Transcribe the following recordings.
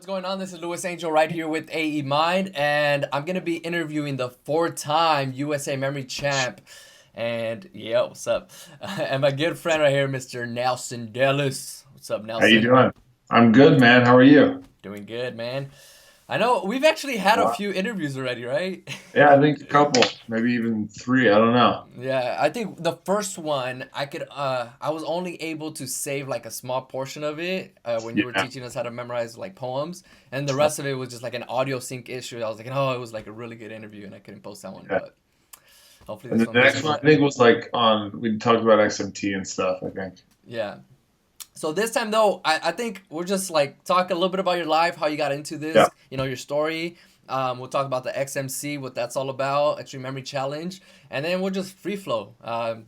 What's going on? This is Louis Angel right here with AE Mind, and I'm gonna be interviewing the four-time USA Memory Champ. And yeah, what's up? And my good friend right here, Mr. Nelson Dellis. What's up, How you Nelson? doing? I'm good, man. How are you? Doing good, man. I know we've actually had a Wow. few interviews already, right? Yeah, I think a couple, maybe even three. I don't know. Yeah, I think the first one I was only able to save like a small portion of it when you were Yeah. teaching us how to memorize like poems, and the rest of it was just like an audio sync issue. I was like, oh, it was like a really good interview, and I couldn't post that one, Yeah. but hopefully And this then one the goes next one I good. think was like we talked about XMT and stuff, I think. Yeah. So this time though, I think we'll just like talk a little bit about your life, how you got into Yeah. this, your story. We'll talk about the XMC, what that's all about, Extreme Memory Challenge, and then we'll just free flow,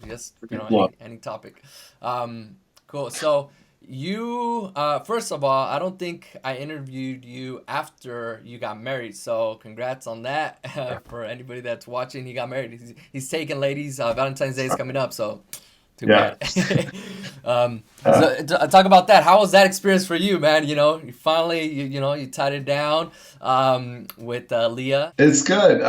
just Well, any topic. Cool. So you, first of all, I don't think I interviewed you after you got married. So congrats on that. For anybody that's watching, he got married. He's taking ladies. Valentine's Day is coming up, so too yeah. bad. um, Uh, talk about that. How was that experience for you, man? You finally, you tied it down with Leah. it's good.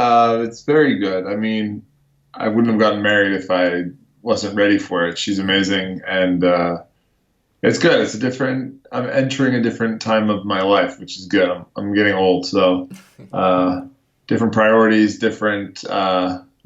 It's very good. I mean, I wouldn't have gotten married if I wasn't ready for it. She's amazing, and it's good. I'm entering a different time of my life, which is good. I'm getting old, so uh, different priorities, different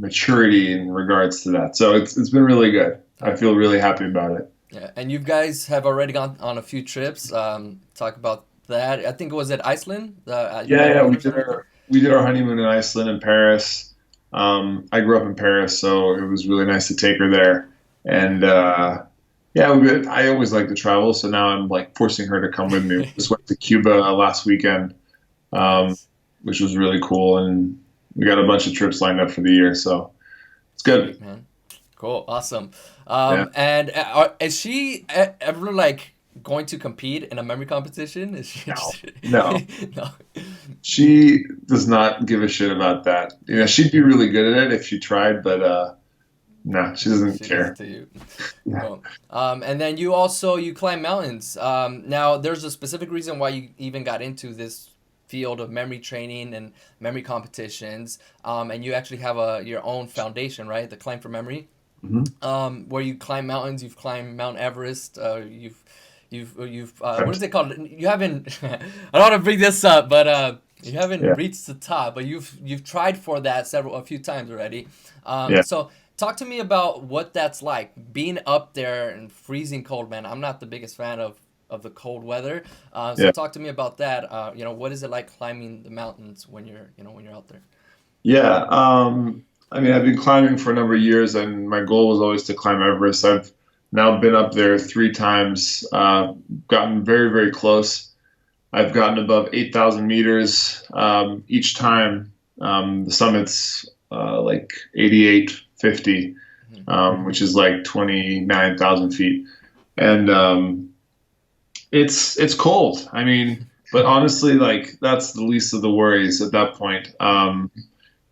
maturity in regards to that. So it's been really good. I feel really happy about it. Yeah, and you guys have already gone on a few trips. Talk about that. I think it was at Iceland, your Yeah, yeah, honeymoon or something like that. we did our honeymoon in Iceland and Paris. I grew up in Paris, so it was really nice to take her there. And yeah, I always like to travel, so now I'm like forcing her to come with me. We just went to Cuba last weekend, um, Nice. which was really cool, and we got a bunch of trips lined up for the year, so it's good. Sweet, man. Cool, awesome. Yeah, And is she ever like going to compete in a memory competition? Is she no, interested? no, No, she does not give a shit about that. You know, she'd be really good at it if she tried, but no, she doesn't she leaves it care. to you. Yeah. Cool. And then you climb mountains. Now there's a specific reason why you even got into this field of memory training and memory competitions. And you actually have your own foundation, right? The Climb for Memory. Mhm. Where you climb mountains. You've climbed Mount Everest. What is it called? You haven't. I don't want to bring this up, but you haven't Yeah, reached the top. But you've tried for that a few times already. yeah, So talk to me about what that's like being up there and freezing cold, man. I'm not the biggest fan of the cold weather. So yeah. talk to me about that. What is it like climbing the mountains when you're out there? Yeah, I mean, I've been climbing for a number of years, and my goal was always to climb Everest. I've now been up there three times, gotten very, very close. I've gotten above 8,000 meters each time. The summit's like 8850, Mhm. which is like 29,000 feet, and it's cold. I mean, but honestly, like that's the least of the worries at that point.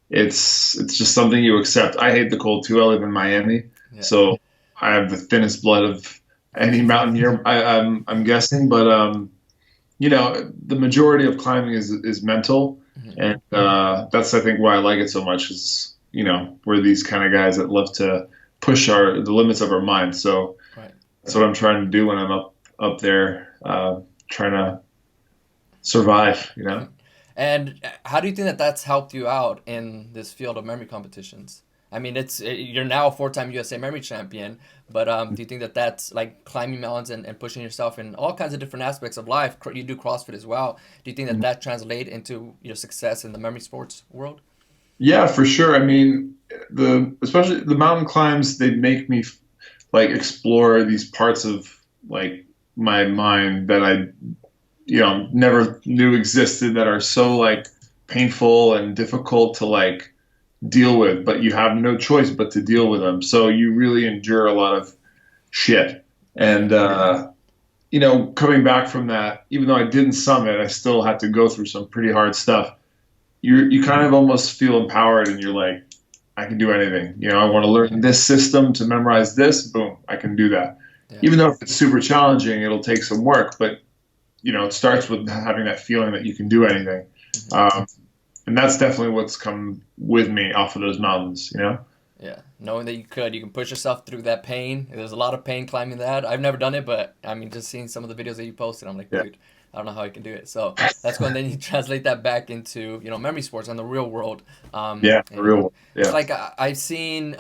It's just something you accept. I hate the cold too. I live in Miami, Yeah. so I have the thinnest blood of any mountaineer. I'm guessing, but the majority of climbing is mental, Mhm. and that's I think why I like it so much. Is we're these kind of guys that love to push the limits of our mind. So Right. that's what I'm trying to do when I'm up there, trying to survive. And how do you think that that's helped you out in this field of memory competitions? I mean, you're now a four-time USA memory champion, but do you think that that's like climbing mountains and pushing yourself in all kinds of different aspects of life? You do CrossFit as well. Do you think that that translate into your success in the memory sports world? Yeah, for sure. I mean, especially the mountain climbs, they make me like explore these parts of like my mind that I never knew existed that are so like painful and difficult to like deal with, but you have no choice but to deal with them. So you really endure a lot of shit. And coming back from that, even though I didn't summit, I still had to go through some pretty hard stuff. You kind of almost feel empowered, and you're like, I can do anything. I want to learn this system to memorize this. Boom, I can do that. Yeah. Even though if it's super challenging, it'll take some work, but it starts with having that feeling that you can do anything. Mhm. Um, and that's definitely what's come with me off of those mountains. Yeah, knowing that you can push yourself through that pain. There's a lot of pain climbing that. I've never done it, but I mean, just seeing some of the videos that you posted, I'm like, Yeah. dude, I don't know how I can do it. So that's cool. And then you translate that back into, memory sports and the real world. Yeah, for And real. it's Yeah. like I've seen,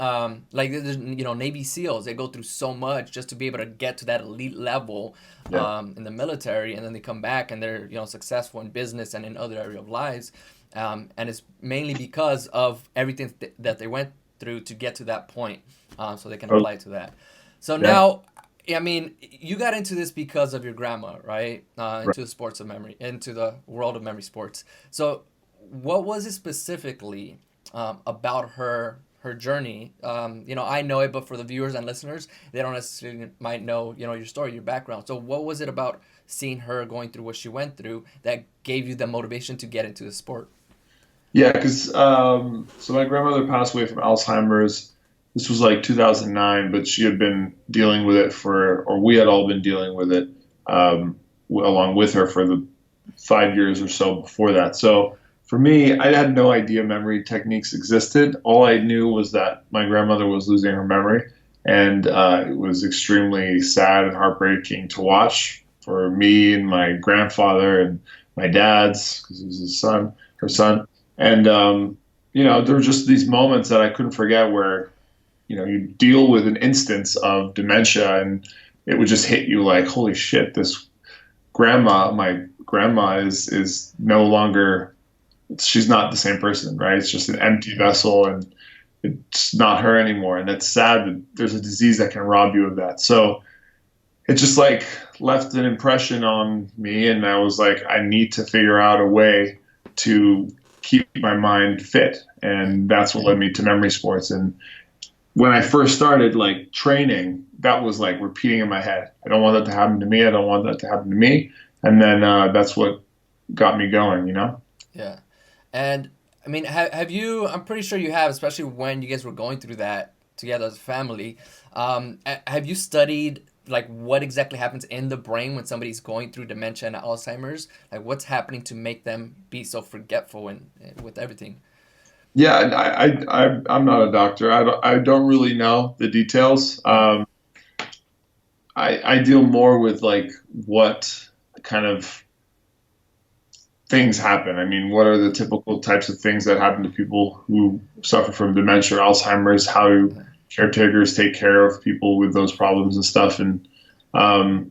like, there's, Navy SEALs, they go through so much just to be able to get to that elite level Yeah. in the military. And then they come back and they're, successful in business and in other area of lives. And it's mainly because of everything that they went through to get to that point, so they can Oh, apply it to that. So yeah. now, I mean, you got into this because of your grandma, right? Right. Into the sports of memory, into the world of memory sports. So, what was it specifically about her journey? I know it, but for the viewers and listeners, they don't necessarily might know, your story, your background. So, what was it about seeing her going through what she went through that gave you the motivation to get into the sport? Yeah, because so my grandmother passed away from Alzheimer's. This was like 2009, but she had been dealing with it or we had all been dealing with it along with her for the 5 years or so before that. So for me, I had no idea memory techniques existed. All I knew was that my grandmother was losing her memory, and it was extremely sad and heartbreaking to watch for me and my grandfather and my dad's, because it was her son. And there were just these moments that I couldn't forget where you deal with an instance of dementia, and it would just hit you like, holy shit, my grandma is no longer, she's not the same person, right? It's just an empty vessel, and it's not her anymore. And that's sad that there's a disease that can rob you of that. So it just like left an impression on me, and I was like, I need to figure out a way to keep my mind fit, and that's what led me to memory sports. And when I first started like training, that was like repeating in my head, I don't want that to happen to me, I don't want that to happen to me. And then that's what got me going. Yeah. And I mean, have you? I'm pretty sure you have, especially when you guys were going through that together as a family. Have you studied like what exactly happens in the brain when somebody's going through dementia and Alzheimer's? Like, what's happening to make them be so forgetful and with everything? Yeah, and I'm not a doctor. I don't really know the details. Mm. I deal more with like what kind of things happen. I mean, what are the typical types of things that happen to people who suffer from dementia or Alzheimer's? How do caretakers take care of people with those problems and stuff? And um,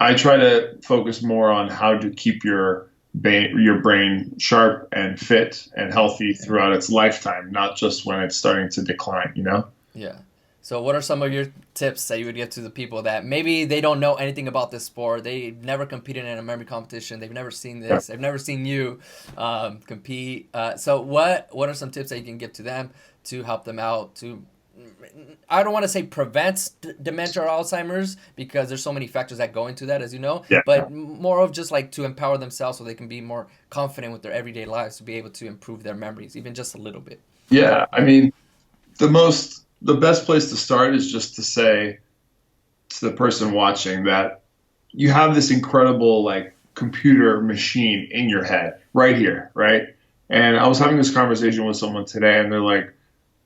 I try to focus more on how to keep your brain sharp and fit and healthy throughout its lifetime, not just when it's starting to decline. Yeah. So, what are some of your tips that you would give to the people that maybe they don't know anything about this sport? They've never competed in a memory competition. They've never seen Yeah. this. They've never seen you compete. So, what are some tips that you can give to them to help them out to? I don't want to say prevents dementia or Alzheimer's because there's so many factors that go into that, as you know. Yeah. But more of just like to empower themselves so they can be more confident with their everyday lives to be able to improve their memories, even just a little bit. Yeah. I mean, the best place to start is just to say to the person watching that you have this incredible like computer machine in your head right here, right? And I was having this conversation with someone today, and they're like,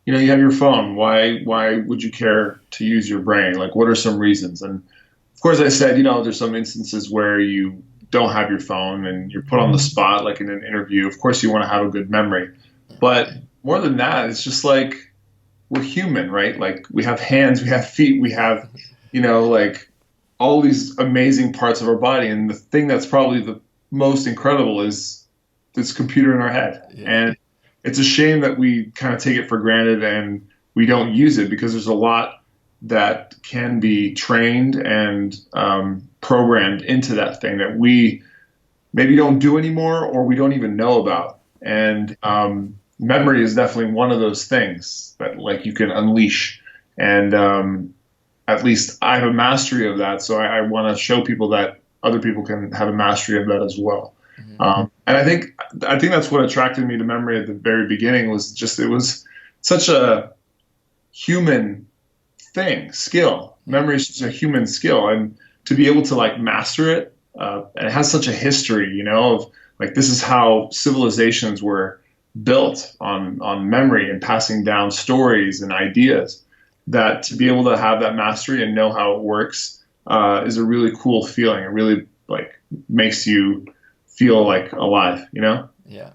you have your phone. Why would you care to use your brain? Like, what are some reasons? And of course, I said, there's some instances where you don't have your phone and you're put on the spot, like in an interview. Of course, you want to have a good memory, but more than that, it's just like we're human, right? Like we have hands, we have feet, we have, like all these amazing parts of our body. And the thing that's probably the most incredible is this computer in our head. Yeah. And it's a shame that we kind of take it for granted and we don't use it, because there's a lot that can be trained and programmed into that thing that we maybe don't do anymore or we don't even know about. And memory is definitely one of those things that like you can unleash. And at least I have a mastery of that. So I want to show people that other people can have a mastery of that as well. And I think that's what attracted me to memory at the very beginning, was just it was such a human skill. Memory is just a human skill, and to be able to like master it and it has such a history, of like this is how civilizations were built on memory and passing down stories and ideas. That to be able to have that mastery and know how it works is a really cool feeling. It really like makes you feel like alive, Yeah.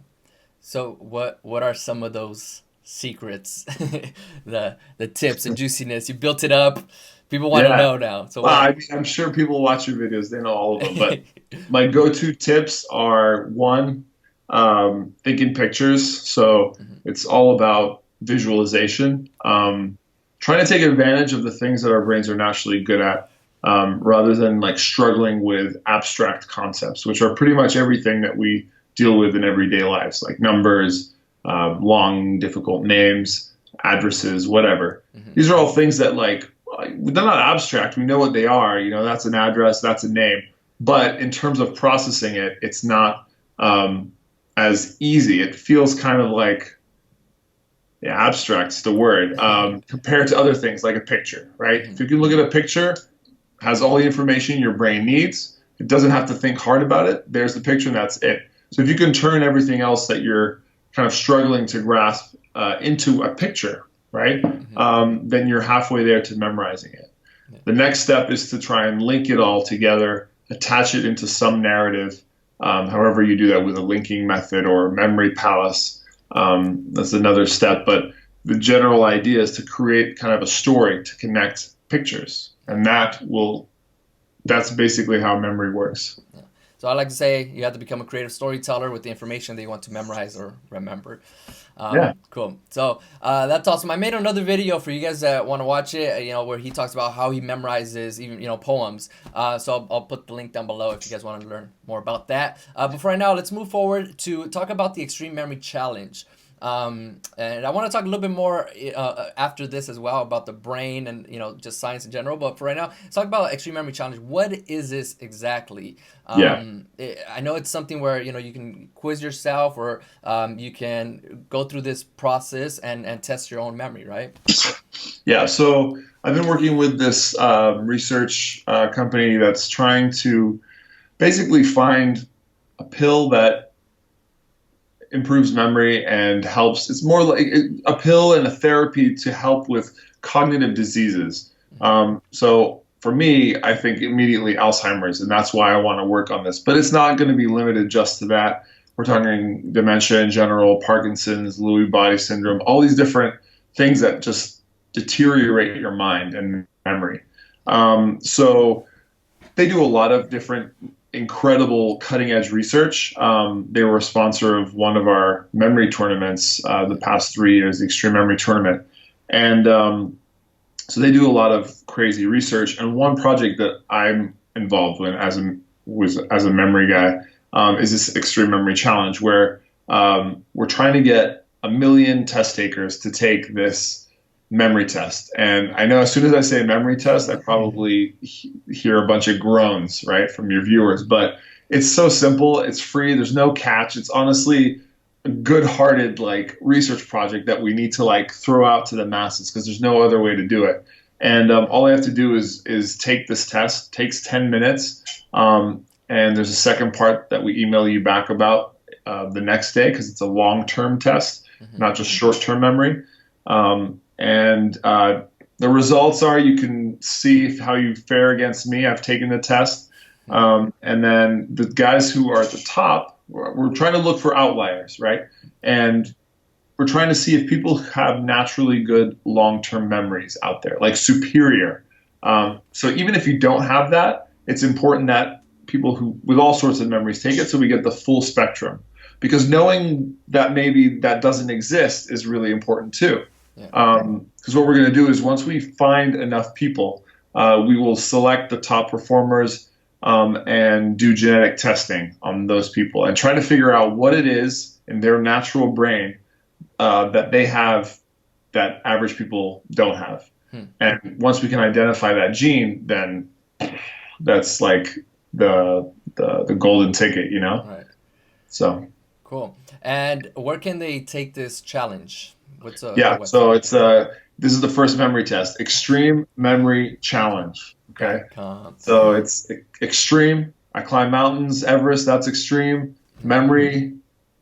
So what are some of those secrets, the tips, the juiciness? You built it up. People want to Yeah. know now. So Well, I what? mean, I'm sure people watch your videos, they know all of them, but my go-to tips are one, thinking pictures. So Mhm. it's all about visualization, trying to take advantage of the things that our brains are naturally good at, rather than like struggling with abstract concepts, which are pretty much everything that we deal with in everyday lives, like numbers, long, difficult names, addresses, whatever. Mhm. These are all things that they're not abstract. We know what they are. That's an address, that's a name. But in terms of processing it, it's not as easy. It feels kind of like, yeah, abstract's the word, compared to other things like a picture, right? If Mhm. you can look at a picture, has all the information your brain needs. It doesn't have to think hard about it. There's the picture, and that's it. So if you can turn everything else that you're kind of struggling to grasp into a picture, right? Mhm. Then you're halfway there to memorizing it. Yeah. The next step is to try and link it all together, attach it into some narrative. However, you do that with a linking method or a memory palace. That's another step. But the general idea is to create kind of a story to connect pictures. And that's basically how memory works. Yeah. So I like to say you have to become a creative storyteller with the information that you want to memorize or remember. Yeah. Cool. So that's awesome. I made another video for you guys that want to watch it. Where he talks about how he memorizes even poems. So I'll put the link down below if you guys want to learn more about that. But for right now, let's move forward to talk about the Extreme Memory Challenge. And I want to talk a little bit more after this as well about the brain and just science in general. But for right now, let's talk about Extreme Memory Challenge. What is this exactly? Yeah. I know it's something where you can quiz yourself or you can go through this process and test your own memory, right? Yeah. So I've been working with this research company that's trying to basically find a pill that improves memory and helps. It's more like a pill and a therapy to help with cognitive diseases. So for me, I think immediately Alzheimer's, and that's why I want to work on this. But it's not going to be limited just to that. We're talking dementia in general, Parkinson's, Lewy body syndrome, all these different things that just deteriorate your mind and memory. So they do a lot of different incredible cutting edge research. They were a sponsor of one of our memory tournaments the past 3 years, the Extreme Memory Tournament. And so they do a lot of crazy research. And one project that I'm involved in as a memory guy is this Extreme Memory Challenge, where we're trying to get 1 million test takers to take this memory test. And I know as soon as I say memory test, I probably hear a bunch of groans, right, from your viewers. But it's so simple. It's free. There's no catch. It's honestly a good-hearted research project that we need to throw out to the masses because there's no other way to do it. And all I have to do is take this test. It takes 10 minutes. And there's a second part that we email you back about the next day because it's a long-term test, not just short-term memory. And the results are you can see how you fare against me. I've taken the test. And then the guys who are at the top, we're trying to look for outliers, right? And we're trying to see if people have naturally good long-term memories out there, like superior. So even if you don't have that, it's important that people who with all sorts of memories take it so we get the full spectrum. Because knowing that maybe that doesn't exist is really important too. Because what we're going to do is once we find enough people, we will select the top performers and do genetic testing on those people and try to figure out what it is in their natural brain that they have that average people don't have. And once we can identify that gene, then that's like the golden ticket, Right. So Cool. And where can they take this challenge? What's the yeah, website? so it's this is the first memory test, Extreme Memory Challenge. Okay, .com. so it's extreme I climb mountains, Everest, that's extreme. Memory,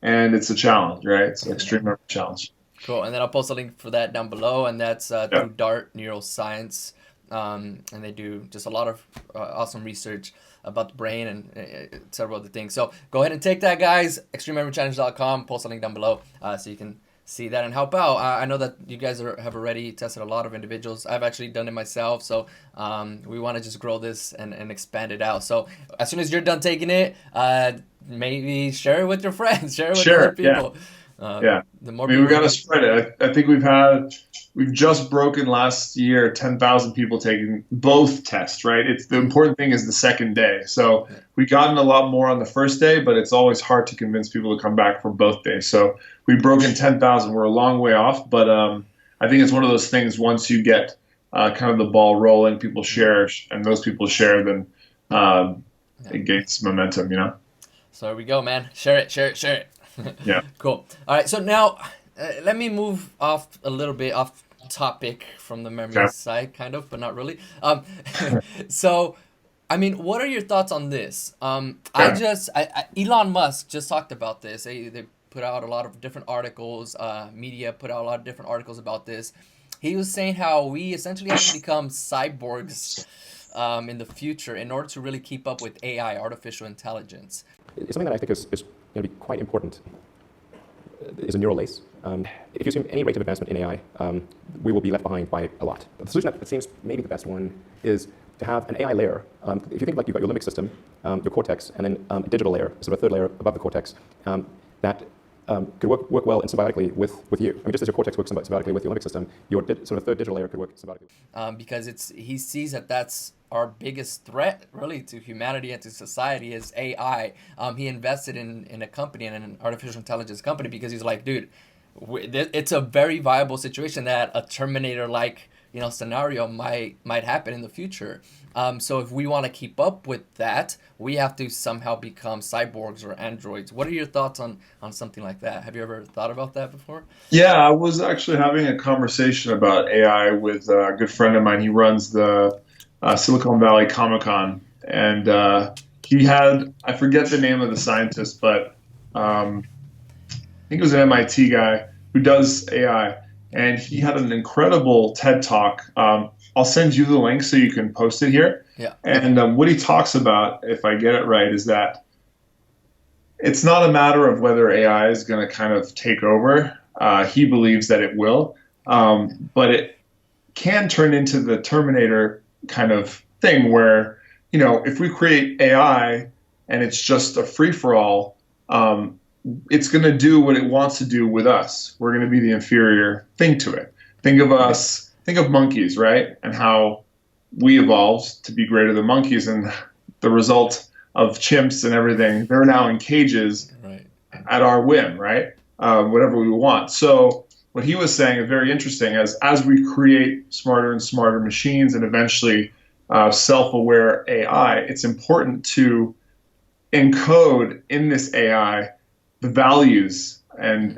and it's a challenge, right? It's an extreme memory challenge. Cool. And then I'll post a link for that down below, and that's Yeah, through Dart Neuroscience. And they do just a lot of awesome research about the brain and several other things. So go ahead and take that, guys. ExtremeMemoryChallenge.com. Post a link down below so you can see that and help out. I know that you guys have already tested a lot of individuals. I've actually done it myself. So we want to just grow this and expand it out. So as soon as you're done taking it, maybe share it with your friends, share it with other sure. Yeah, people. yeah. The more I mean, we people got you to can. spread it. I think we've just broken last year 10,000 people taking both tests, right? It's the important thing is the second day. So Yeah. we gotten a lot more on the first day, but it's always hard to convince people to come back for both days. So we've broken 10,000. We're a long way off, but I think it's one of those things. Once you get kind of the ball rolling, people share, and those people share, then Yeah. it gains momentum. So there we go, man. Share it, share it, share it. Yeah. Cool. All right. So now let me move off a little bit off topic from the memory Okay. side, kind of, but not really. So, I mean, what are your thoughts on this? Okay. Elon Musk just talked about this. They put out a lot of different articles. Media put out a lot of different articles about this. He was saying how we essentially have to become cyborgs in the future in order to really keep up with AI, artificial intelligence. It's something that I think is going to be quite important is a neural lace. If you assume any rate of advancement in AI, we will be left behind by a lot. But the solution that seems maybe the best one is to have an AI layer. If you think like you've got your limbic system, your cortex, and then a digital layer, sort of a third layer above the cortex, that could work well and symbiotically with you. I mean, just as your cortex works symbiotically with your limbic system, your sort of third digital layer could work symbiotically. Because he sees that that's our biggest threat really to humanity and to society is AI. He invested in a company, in an artificial intelligence company, because he's like, dude, it's a very viable situation that a Terminator like scenario might happen in the future. So if we want to keep up with that, we have to somehow become cyborgs or androids. What are your thoughts on something like that? Have you ever thought about that before? Yeah, I was actually having a conversation about AI with a good friend of mine. He runs the Silicon Valley Comic Con, and he had I forget the name of the scientist, but I think it was an MIT guy who does AI, and he had an incredible TED talk. I'll send you the link so you can post it here. Yeah. And what he talks about, if I get it right, is that it's not a matter of whether AI is going to kind of take over. He believes that it will, but it can turn into the Terminator kind of thing where, if we create AI and it's just a free for all, it's going to do what it wants to do with us. We're going to be the inferior thing to it. Think of us, think of monkeys, right? And how we evolved to be greater than monkeys, and the result of chimps and everything, they're now in cages Right. at our whim, right? Whatever we want. So what he was saying is very interesting. As we create smarter and smarter machines and eventually self-aware AI, it's important to encode in this AI the values and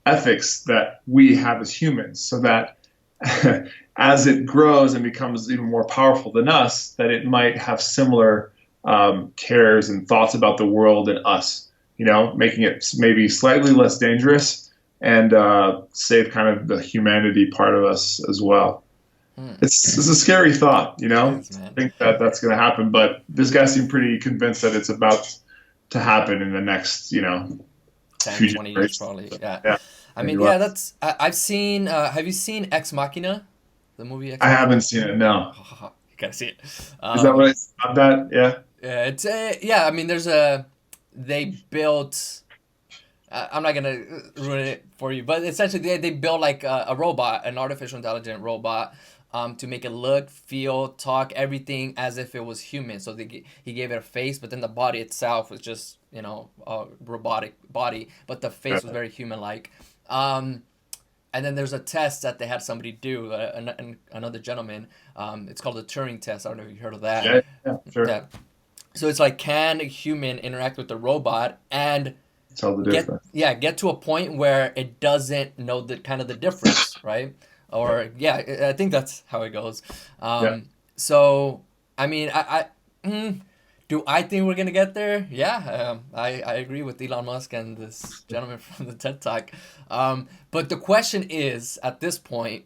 ethics that we have as humans, so that as it grows and becomes even more powerful than us, that it might have similar cares and thoughts about the world and us, making it maybe slightly less dangerous and save kind of the humanity part of us as well. Hmm. It's a scary thought, It I is, man. think that that's going to happen, but this guy seemed pretty convinced that it's about to happen in the next, 10, few 20 years generations. probably. Yeah. Yeah, I maybe mean, yeah, less. that's I've seen have you seen Ex Machina? The movie Ex I Machina? haven't seen it. No, You gotta see it. is that what Um, it's about? That yeah. yeah, it's yeah, I mean there's a they built I'm not gonna ruin it for you, but essentially they built like a robot, an artificial intelligent robot, to make it look, feel, talk, everything as if it was human. So he gave it a face, but then the body itself was just a robotic body, but the face was Yeah, very human-like. Um, and then there's a test that they had somebody do, another gentleman. It's called the Turing test. I don't know if you heard of that. yeah, yeah, sure. Yeah. So it's like, can a human interact with the robot and Tell the difference. get to a point where it doesn't know the kind of the difference, right? Or yeah, I think that's how it goes. Yeah. So I mean, I Do I think we're gonna get there? Yeah, I agree with Elon Musk and this gentleman from the TED Talk. But the question is, at this point,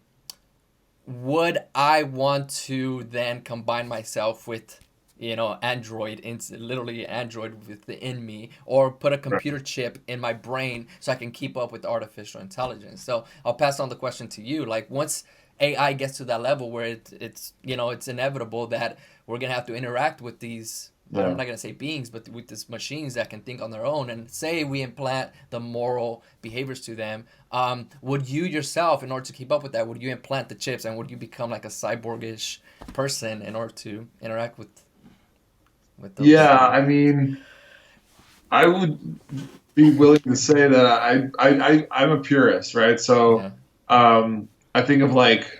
would I want to then combine myself with, Android, literally Android within me, or put a Right. computer chip in my brain so I can keep up with artificial intelligence? So I'll pass on the question to you. Like once AI gets to that level where it's inevitable that we're gonna have to interact with these. I'm Yeah. not gonna say beings, but with these machines that can think on their own, and say we implant the moral behaviors to them. Would you yourself, in order to keep up with that, would you implant the chips and would you become like a cyborgish person in order to interact with those? Yeah, I mean, I would be willing to say that I'm a purist, right? Yeah. So I think of like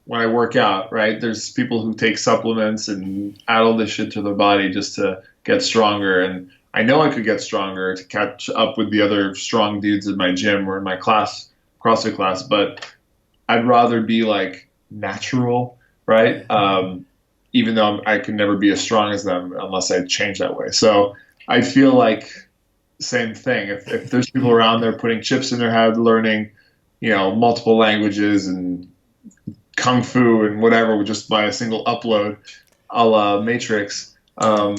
when I work out, right? There's people who take supplements and add all this shit to their body just to get stronger. And I know I could get stronger to catch up with the other strong dudes in my gym or in my class, CrossFit class, but I'd rather be like natural, right? Yeah. Even though I can never be as strong as them unless I change that way. So I feel like same thing. If there's people around there putting chips in their head, learning, multiple languages and kung fu and whatever just by a single upload, a la Matrix. Yeah.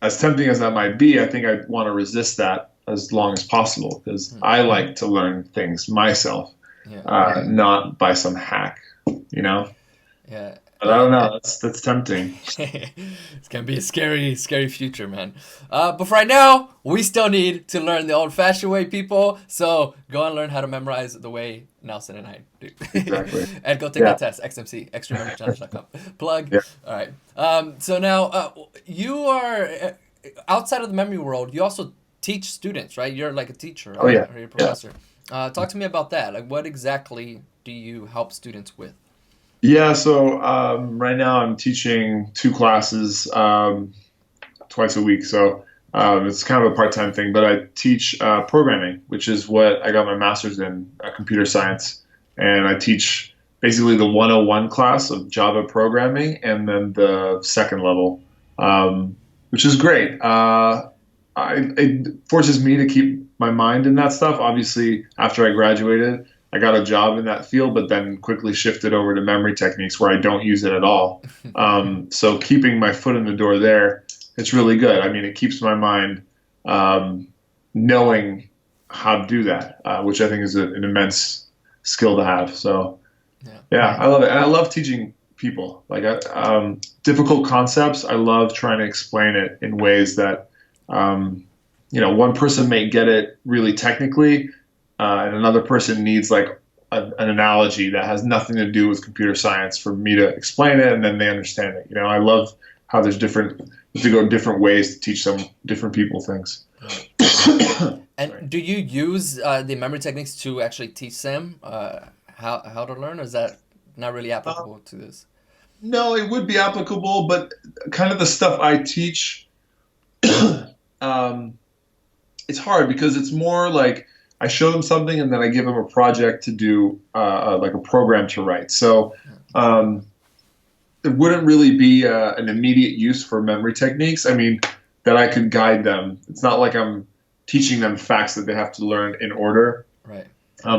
As tempting as that might be, I think I want to resist that as long as possible because Hmm. I like to learn things myself, Yeah. not by some hack, you know. Yeah. But I don't know. That's tempting. It's gonna be a scary, scary future, man. But for right now, we still need to learn the old-fashioned way, people. So go and learn how to memorize the way Nelson and I do. Exactly. And go take Yeah. that test, XMC, extramemorychallenge.com. Plug. Yeah. All right. So now, you are outside of the memory world. You also teach students, right? You're like a teacher, Oh right? yeah. Or you're a Yeah. professor. Talk to me about that. Like, what exactly do you help students with? Yeah. So right now I'm teaching two classes twice a week. So it's kind of a part-time thing, but I teach programming, which is what I got my master's in, computer science, and I teach basically the 101 class of Java programming, and then the second level, which is great. It forces me to keep my mind in that stuff. Obviously, after I graduated, I got a job in that field, but then quickly shifted over to memory techniques where I don't use it at all. So keeping my foot in the door there, it's really good. I mean, it keeps my mind knowing how to do that, which I think is an immense skill to have. So Yeah. yeah, I love it, and I love teaching people like difficult concepts. I love trying to explain it in ways that one person may get it really technically, and another person needs like an analogy that has nothing to do with computer science for me to explain it, and then they understand it. I love how there's to go different ways to teach some different people things. And do you use the memory techniques to actually teach them how to learn, or is that not really applicable to this? No, it would be applicable, but kind of the stuff I teach, um, it's hard because it's more like I show them something and then I give them a project to do, like a program to write. So it wouldn't really be an immediate use for memory techniques. I mean, that I could guide them. It's not like I'm teaching them facts that they have to learn in order. Right.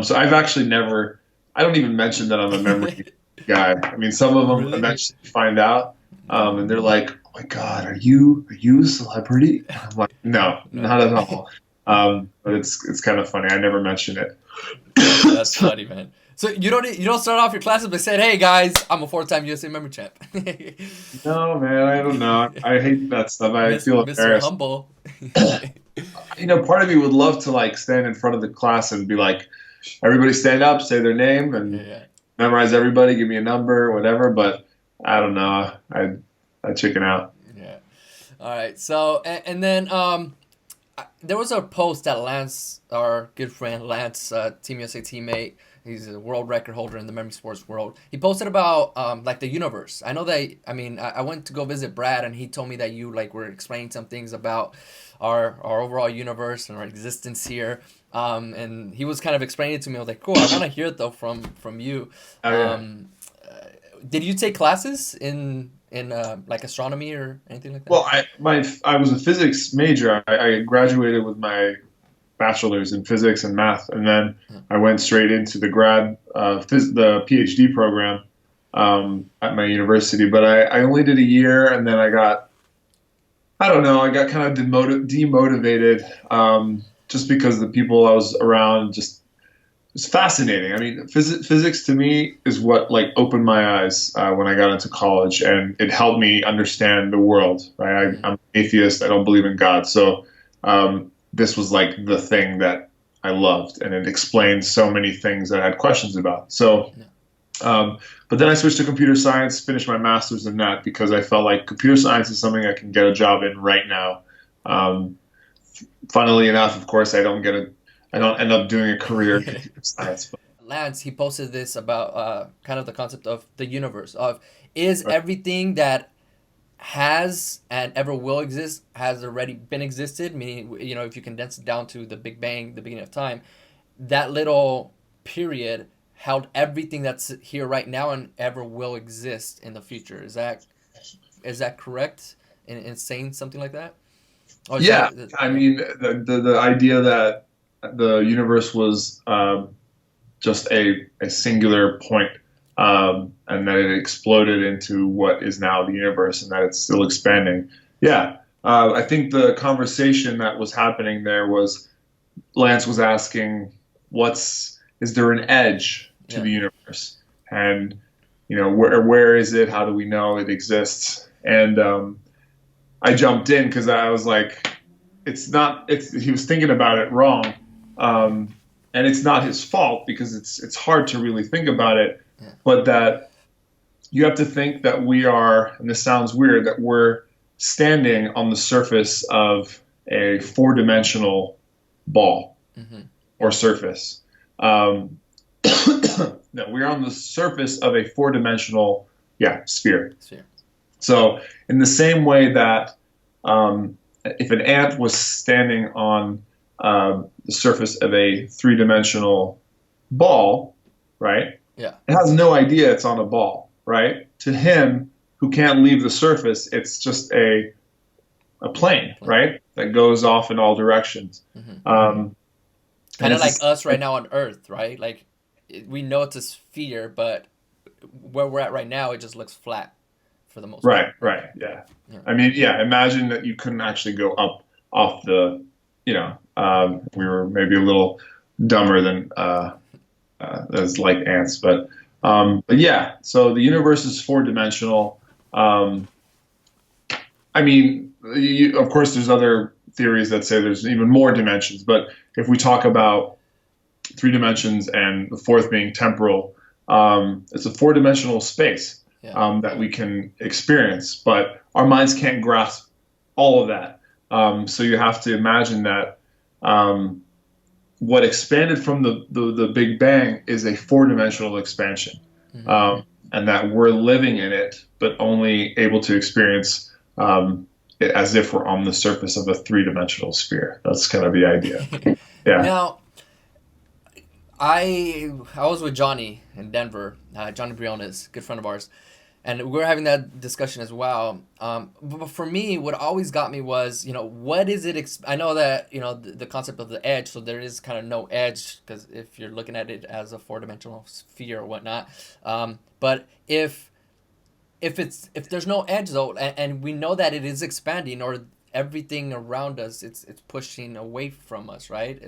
So I've actually never, I don't even mention that I'm a memory guy. I mean, some of them Really? eventually find out, and they're like, "Oh my God, are you a celebrity?" And I'm like, "No, not at all." But it's kind of funny. I never mention it. That's funny, man. So you don't start off your classes by saying, "Hey guys, I'm a 4-time USA memory champ." No, man, I don't know. I hate that stuff. I feel Mr. embarrassed. Humble. Part of me would love to like stand in front of the class and be like, "Everybody stand up, say their name, and Yeah. memorize everybody. Give me a number, whatever." But I don't know. I chicken out. Yeah. All right. So and then there was a post that Lance, our good friend Lance, Team USA teammate, he's a world record holder in the memory sports world. He posted about like the universe. I know that. I mean, I went to go visit Brad, and he told me that you like were explaining some things about our overall universe and our existence here. And he was kind of explaining it to me. I was like, cool. I want to hear it though from you. Oh, yeah. Did you take classes in in like astronomy or anything like that? Well, I was a physics major. I graduated with my bachelor's in physics and math, and then Yeah. I went straight into the PhD program at my university. But I only did a year, and then I don't know, I got kind of demotivated just because the people I was around just it's fascinating. I mean, physics to me is what like opened my eyes when I got into college, and it helped me understand the world. Right? Mhm. I'm an atheist. I don't believe in God, so this was like the thing that I loved, and it explained so many things that I had questions about. So, Yeah. um, but then I switched to computer science, finished my master's in that because I felt like computer science is something I can get a job in right now. Um, Funnily enough, of course, I don't end up doing a career in computer science. But, Lance, he posted this about kind of the concept of the universe of is right. everything that has and ever will exist has already been existed, meaning if you condense it down to the Big Bang, the beginning of time, that little period held everything that's here right now and ever will exist in the future. Is that correct in saying something like that? Or is Yeah, that I yeah. mean, the idea that the universe was just a singular point, and that it exploded into what is now the universe, and that it's still expanding. Yeah, I think the conversation that was happening there was Lance was asking, is there an edge to Yeah. the universe? And where is it? How do we know it exists? And I jumped in because I was like, it's not. He was thinking about it wrong, um, and it's not his fault because it's hard to really think about it. Yeah. But that you have to think that we are, and this sounds weird, that we're standing on the surface of a four-dimensional ball Mm-hmm. or surface. Um, no, we're on the surface of a four-dimensional, sphere. Sphere. So, in the same way that if an ant was standing on the surface of a three-dimensional ball, right? Yeah. It has no idea it's on a ball, right? To him, who can't leave the surface, it's just a plane, Plane. right? That goes off in all directions. Mm-hmm. And Kind of it's like us right now on Earth, right? Like we know it's a sphere, but where we're at right now, it just looks flat for the most part. right, yeah. Yeah. I mean, yeah. Imagine that you couldn't actually go up off we were maybe a little dumber than as like ants, but yeah. So the universe is four-dimensional. I mean, of course, there's other theories that say there's even more dimensions, but if we talk about three dimensions and the fourth being temporal, it's a four-dimensional space Yeah. that we can experience, but our minds can't grasp all of that. So you have to imagine that what expanded from the Big Bang is a four-dimensional expansion, Mm-hmm. and that we're living in it, but only able to experience it as if we're on the surface of a three-dimensional sphere. That's kind of the idea. Yeah. Now, I was with Johnny in Denver. Johnny Briones, good friend of ours, and we were having that discussion as well. But for me, what always got me was, what is it? I know that the concept of the edge. So there is kind of no edge because if you're looking at it as a four-dimensional sphere or whatnot. But if there's no edge though, and we know that it is expanding or everything around us, it's pushing away from us, right?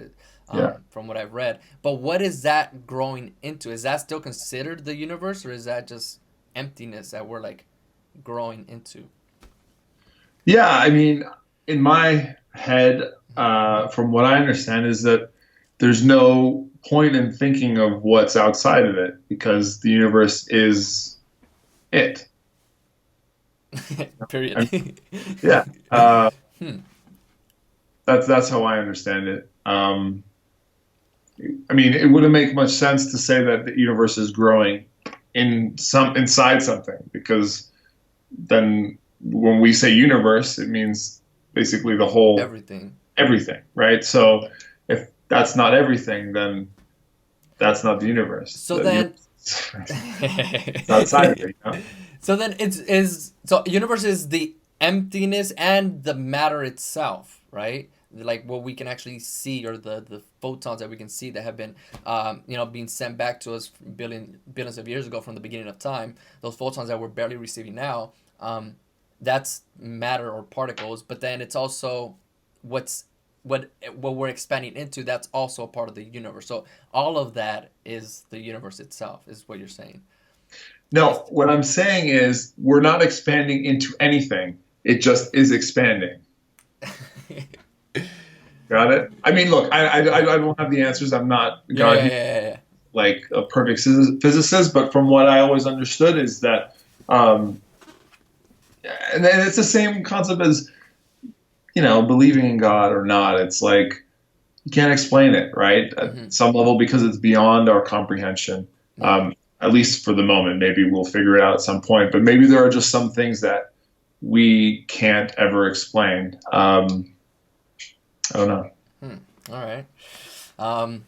Yeah. From what I've read. But what is that growing into? Is that still considered the universe, or is that just emptiness that we're like growing into? Yeah, I mean, in my head, from what I understand, is that there's no point in thinking of what's outside of it because the universe is it. Period. Yeah, Hmm. that's how I understand it. I mean, it wouldn't make much sense to say that the universe is growing inside something because then when we say universe, it means basically the whole Everything. everything, right? So if that's not everything, then that's not the universe. So The then, universe it's outside of it, you know? So then so universe is the emptiness and the matter itself, right? Like what we can actually see, or the photons that we can see that have been being sent back to us billions of years ago from the beginning of time. Those photons that we're barely receiving now, that's matter or particles. But then it's also what we're expanding into. That's also a part of the universe. So all of that is the universe itself, is what you're saying. No, what I'm saying is we're not expanding into anything. It just is expanding. Got it? I mean, look, I don't have the answers. I'm not God, like a perfect physicist, but from what I always understood is that, and then it's the same concept as, believing in God or not. It's like you can't explain it, right? At some level, because it's beyond our comprehension. At least for the moment. Maybe we'll figure it out at some point, but maybe there are just some things that we can't ever explain. I don't know. All right. I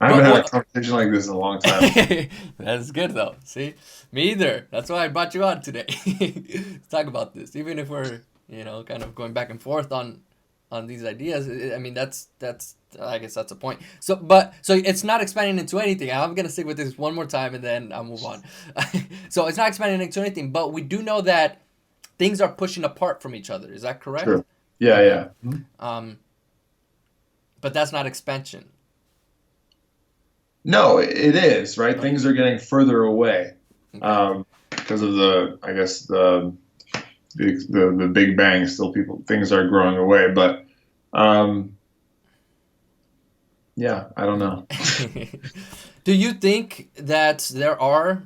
haven't had a conversation like this in a long time. That's good though. See, me either. That's why I brought you on today. Let's talk about this, even if we're kind of going back and forth on these ideas. I mean, that's I guess that's a point. So it's not expanding into anything. I'm gonna stick with this one more time and then I'll move on. So it's not expanding into anything, but we do know that things are pushing apart from each other. Is that correct? Sure. Yeah. But that's not expansion. No, it is, right? Okay. Things are getting further away because of the Big Bang. Still, things are growing away, but yeah, I don't know. Do you think that there are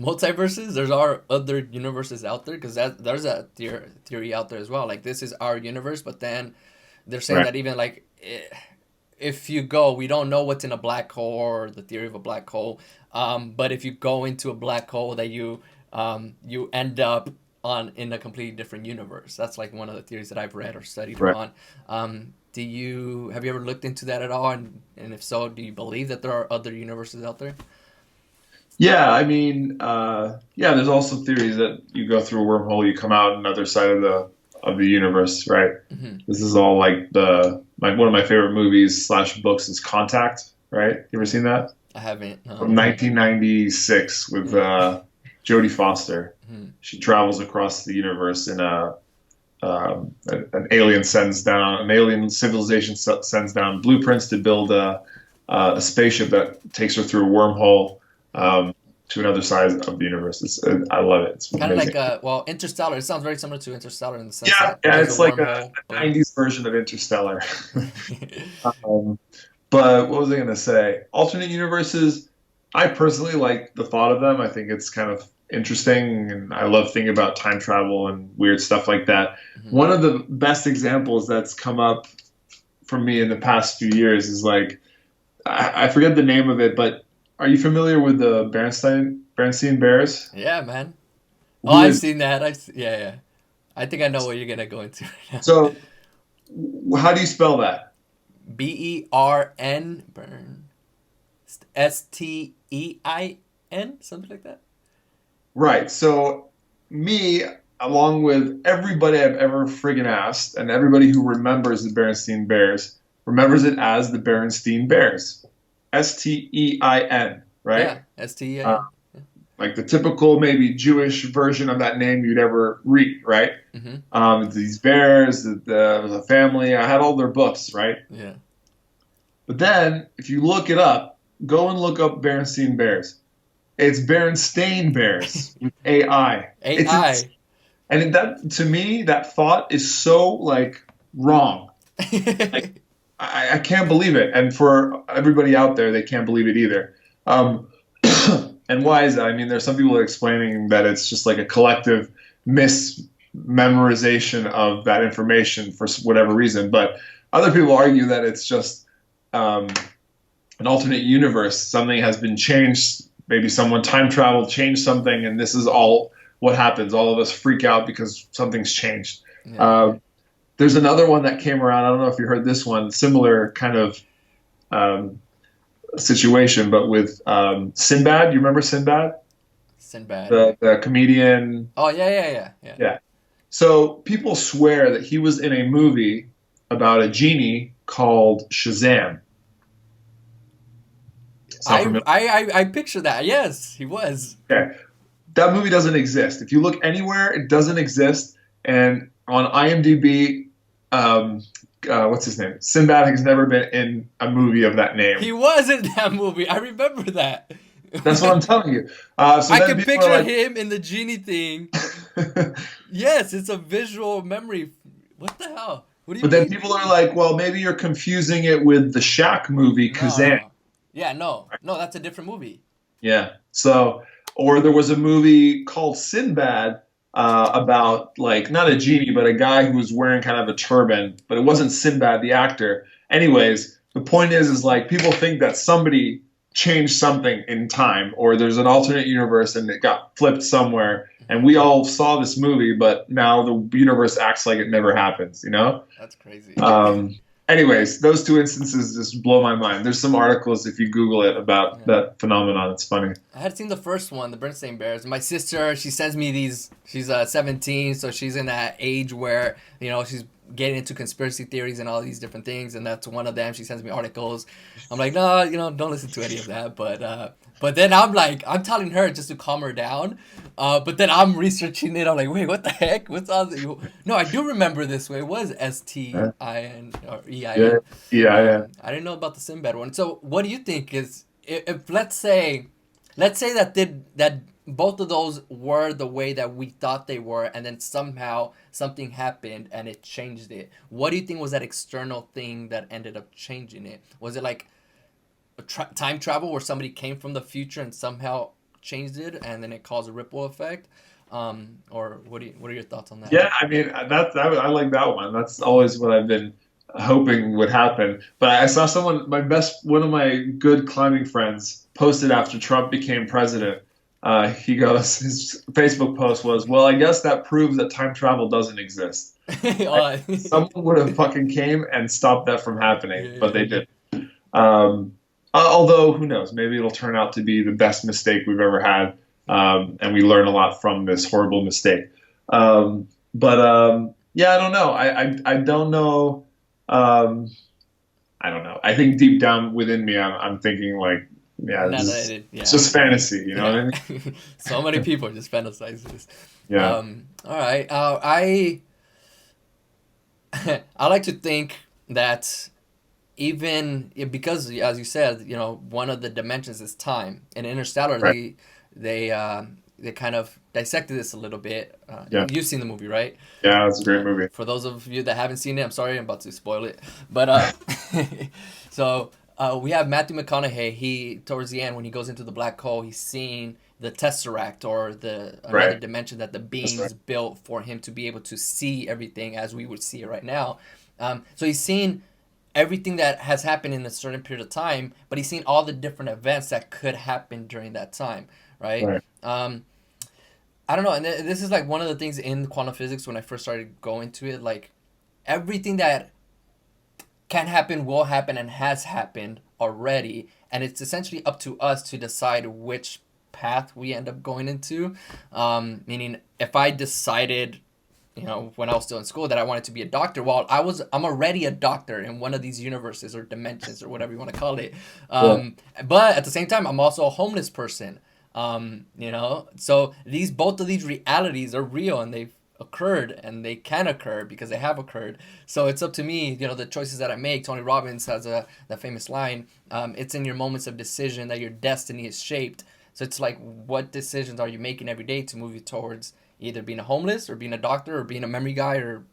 multiverses? There are other universes out there? Because there's a theory out there as well. Like, this is our universe, but then they're saying that even like if you go, we don't know what's in a black hole or the theory of a black hole. But if you go into a black hole, that you end up in a completely different universe. That's like one of the theories that I've read or studied on. Have you ever looked into that at all? And if so, do you believe that there are other universes out there? Yeah, I mean, there's also theories that you go through a wormhole, you come out on the other side of the universe, right? Mm-hmm. This is all like one of my favorite movies / books is Contact, right? You ever seen that? I haven't. No. From 1996 with Jodie Foster. Mm-hmm. She travels across the universe in an alien civilization sends down blueprints to build a spaceship that takes her through a wormhole to another side of the universe. I love it. It's kind of like Interstellar. It sounds very similar to Interstellar in the sense that it's like a 90s version of Interstellar. But what was I going to say? Alternate universes, I personally like the thought of them. I think it's kind of interesting, and I love thinking about time travel and weird stuff like that. Mm-hmm. One of the best examples that's come up for me in the past few years is like, I forget the name of it, but are you familiar with the Berenstain Bears? Yeah, man. I've seen that. Yeah. I think I know what you're gonna go into right now. So, how do you spell that? BERN, STEIN, something like that. Right. So, me, along with everybody I've ever friggin' asked, and everybody who remembers the Berenstain Bears, remembers it as the Berenstain Bears. STEIN, right? Yeah, STEIN. Like the typical maybe Jewish version of that name you'd ever read, right? Mm-hmm. These bears, the family. I had all their books, right? Yeah. But then, if you look it up, go and look up Berenstain Bears. It's Berenstain Bears with AI. AI. And that, to me, that thought is so like wrong. Like, I can't believe it. And for everybody out there, they can't believe it either. And why is that? I mean, there's some people explaining that it's just like a collective mismemorization of that information for whatever reason. But other people argue that it's just an alternate universe. Something has been changed. Maybe someone time traveled, changed something, and this is all what happens. All of us freak out because something's changed. Yeah. There's another one that came around. I don't know if you heard this one. Similar kind of situation, but with Sinbad. You remember Sinbad, Sinbad. the comedian? Oh yeah, yeah, yeah, yeah. Yeah. So people swear that he was in a movie about a genie called Shazam. Sound familiar? I picture that. Yes, he was. Okay. That movie doesn't exist. If you look anywhere, it doesn't exist. And on IMDb, what's his name? Sinbad has never been in a movie of that name. He was in that movie. I remember that. That's what I'm telling you. So I then can people are picture like, him in the genie thing. Yes, it's a visual memory. What the hell? What do you but then mean? people are like, well, maybe you're confusing it with the Shaq movie, Kazan. No. Yeah, no. No, that's a different movie. Yeah. So, or there was a movie called Sinbad about like not a genie, but a guy who was wearing kind of a turban, but it wasn't Sinbad the actor. Anyways, the point is like people think that somebody changed something in time, or there's an alternate universe and it got flipped somewhere, and we all saw this movie, but now the universe acts like it never happens. You know? That's crazy. Anyways, those two instances just blow my mind. There's some articles if you Google it about Yeah. that phenomenon. It's funny. I had seen the first one, the Bernstein Bears. My sister, she sends me these. She's 17, so she's in that age where she's getting into conspiracy theories and all these different things, and that's one of them. She sends me articles. I'm like, no, don't listen to any of that. But then I'm like, I'm telling her just to calm her down. But then I'm researching it. I'm like, wait, what the heck? What's all the? No, I do remember this way. It was STIN or EIN. Yeah, yeah, yeah. I didn't know about the Sinbad one. So what do you think is if let's say that both of those were the way that we thought they were, and then somehow something happened and it changed it. What do you think was that external thing that ended up changing it? Was it like time travel where somebody came from the future and somehow changed it, and then it caused a ripple effect? Or what are your thoughts on that? Yeah, I mean I like that one. That's always what I've been hoping would happen. But I saw one of my good climbing friends posted after Trump became president. He goes, his Facebook post was, "Well, I guess that proves that time travel doesn't exist." Oh, Someone would have fucking came and stopped that from happening, yeah. but they didn't. Although, who knows? Maybe it'll turn out to be the best mistake we've ever had, and we learn a lot from this horrible mistake. Yeah, I don't know. I don't know. I don't know. I think deep down within me, I'm thinking like, yeah, Not this that is, it, yeah. it's just fantasy. You know what I mean? So many people just fantasize this. Yeah. All right. I like to think that because as you said, one of the dimensions is time. In Interstellar, Right. they kind of dissected this a little bit. Yeah. You've seen the movie, right? Yeah, it's a great movie. For those of you that haven't seen it, I'm sorry, I'm about to spoil it. But so we have Matthew McConaughey. He towards the end when he goes into the black hole, he's seeing the tesseract or the another Right. dimension that the beings right. built for him to be able to see everything as we would see it right now. So he's seen everything that has happened in a certain period of time, but he's seen all the different events that could happen during that time, right? Right. I don't know, and this is like one of the things in quantum physics when I first started going to it, like everything that can happen, will happen, and has happened already, and it's essentially up to us to decide which path we end up going into. Meaning, if I decided, when I was still in school that I wanted to be a doctor, well, I'm already a doctor in one of these universes or dimensions or whatever you want to call it. Yeah. But at the same time, I'm also a homeless person. So both of these realities are real and they've occurred and they can occur because they have occurred. So it's up to me, the choices that I make. Tony Robbins has that famous line, it's in your moments of decision that your destiny is shaped. So it's like, what decisions are you making every day to move you towards either being a homeless or being a doctor or being a memory guy or,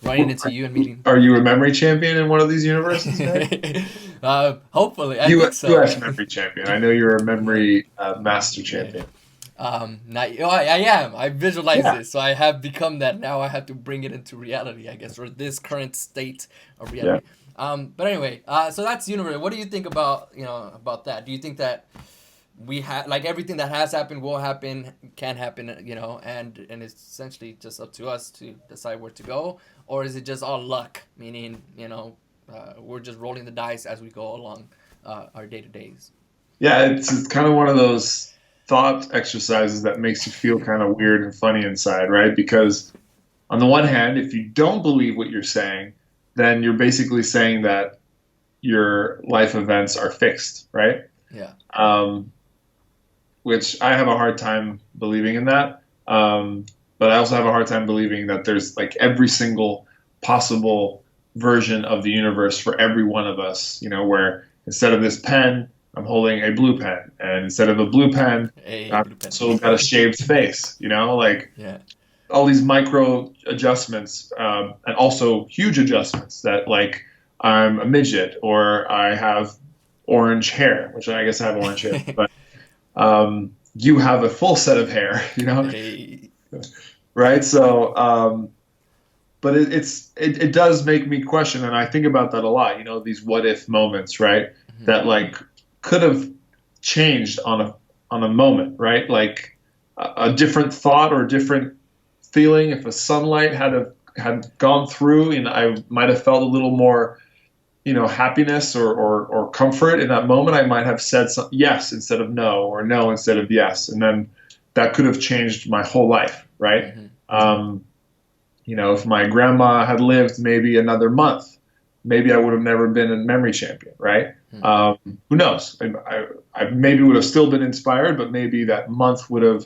running into you and meeting. Are you a memory champion in one of these universes, man? Hopefully, I think so. U.S. memory champion. I know you're a memory master champion. I am. I visualize Yeah. this, so I have become that. Now I have to bring it into reality, I guess, or this current state of reality. But anyway, so that's universe. What do you think about about that? Do you think that we have like everything that has happened, will happen, can happen, and it's essentially just up to us to decide where to go, or is it just all luck? Meaning, we're just rolling the dice as we go along. our day to days. Yeah, it's kind of one of those thought exercises that makes you feel kind of weird and funny inside, right? Because on the one hand, if you don't believe what you're saying, then you're basically saying that your life events are fixed, right? Yeah. Um, which I have a hard time believing in that. But I also have a hard time believing that there's like every single possible version of the universe for every one of us, where instead of this pen, I'm holding a blue pen, and instead of a blue pen, A I've blue pen. also got a shaved face, like Yeah. all these micro adjustments, and also huge adjustments that like I'm a midget or I have orange hair, which I guess I have orange hair, but you have a full set of hair, A. right? So, but it does make me question, and I think about that a lot. These what if moments, right? Mhm. That like could have changed on a moment, right? Like a different thought or a different feeling. If a sunlight had gone through, and I might have felt a little more, happiness or comfort in that moment, I might have said yes instead of no, or no instead of yes, and then that could have changed my whole life, right? Mhm. If my grandma had lived maybe another month, maybe I would have never been a memory champion, right? Who knows? I maybe would have still been inspired, but maybe that month would have,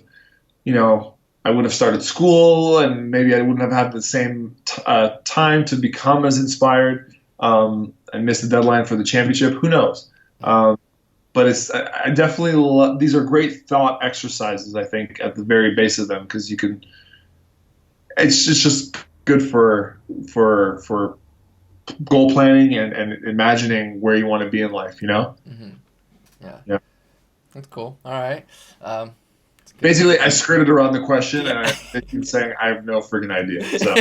I would have started school, and maybe I wouldn't have had the same time to become as inspired. I missed the deadline for the championship. Who knows? But I definitely these are great thought exercises. I think at the very base of them, because you can. It's just good for goal planning and imagining where you want to be in life. Mm-hmm. Yeah. Yeah. That's cool. All right. It's good. Basically, I skirted around the question, Yeah. and I keep saying I have no freaking idea. So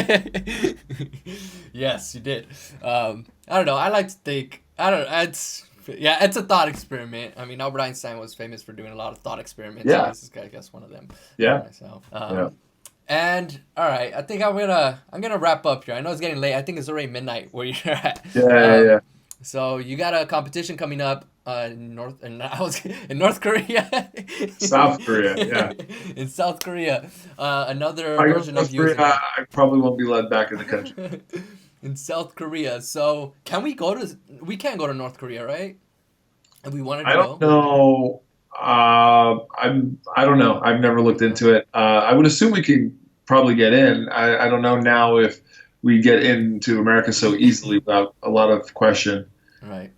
Yes, you did. I don't know. I like to think. I don't. It's a thought experiment. I mean, Albert Einstein was famous for doing a lot of thought experiments. Yeah. So this is, I guess, one of them. Yeah. For myself. Yeah. And all right, I think I'm gonna wrap up here. I know it's getting late. I think it's already midnight where you're at. Yeah. So you got a competition coming up in North Korea. South Korea. Yeah. In South Korea, another If I go to version of South you. Korea, I probably won't be let back in the country. In South Korea. So can we go to? We can't go to North Korea, right? If we wanted to I don't go. know. I don't know. I've never looked into it. I would assume we could probably get in. I don't know now if we get into America so easily without a lot of question. Right.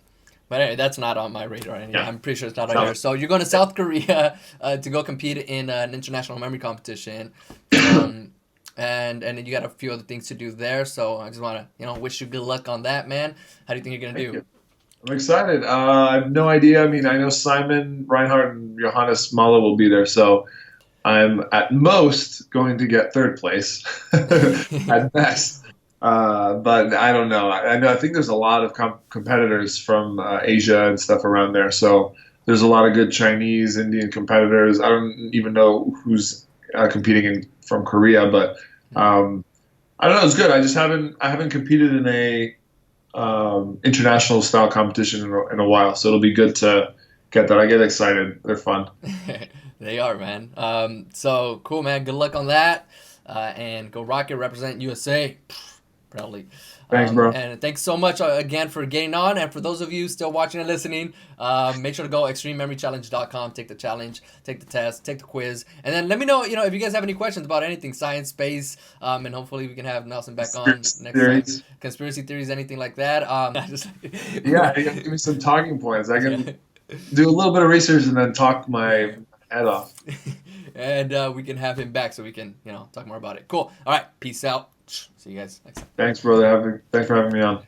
But anyway, that's not on my radar anyway. Yeah. I'm pretty sure it's not on yours. So you're going to South Korea to go compete in an international memory competition. And then you got a few other things to do there. So I just want to, wish you good luck on that, man. How do you think you're going to Thank do? you. I'm excited. I have no idea. I mean, I know Simon Reinhardt and Johannes Mahler will be there, so I'm at most going to get third place at best. But I don't know. I think there's a lot of competitors from Asia and stuff around there, so there's a lot of good Chinese, Indian competitors. I don't even know who's competing from Korea, but I don't know. It's good. I haven't competed in a international style competition in a while, so it'll be good to get that. I get excited. They're fun. They are, man. So cool, man. Good luck on that. And go Rocket, represent USA proudly. Thanks, bro. And thanks so much again for getting on. And for those of you still watching and listening, make sure to go extremememorychallenge.com, take the challenge, take the test, take the quiz, and then let me know, if you guys have any questions about anything, science, space, and hopefully we can have Nelson back on next time. Conspiracy theories, anything like that. Yeah, you can give me some talking points. I can do a little bit of research and then talk my head off. And we can have him back so we can, talk more about it. Cool. All right. Peace out. See you guys next time. Thanks, brother. Thanks for having me on.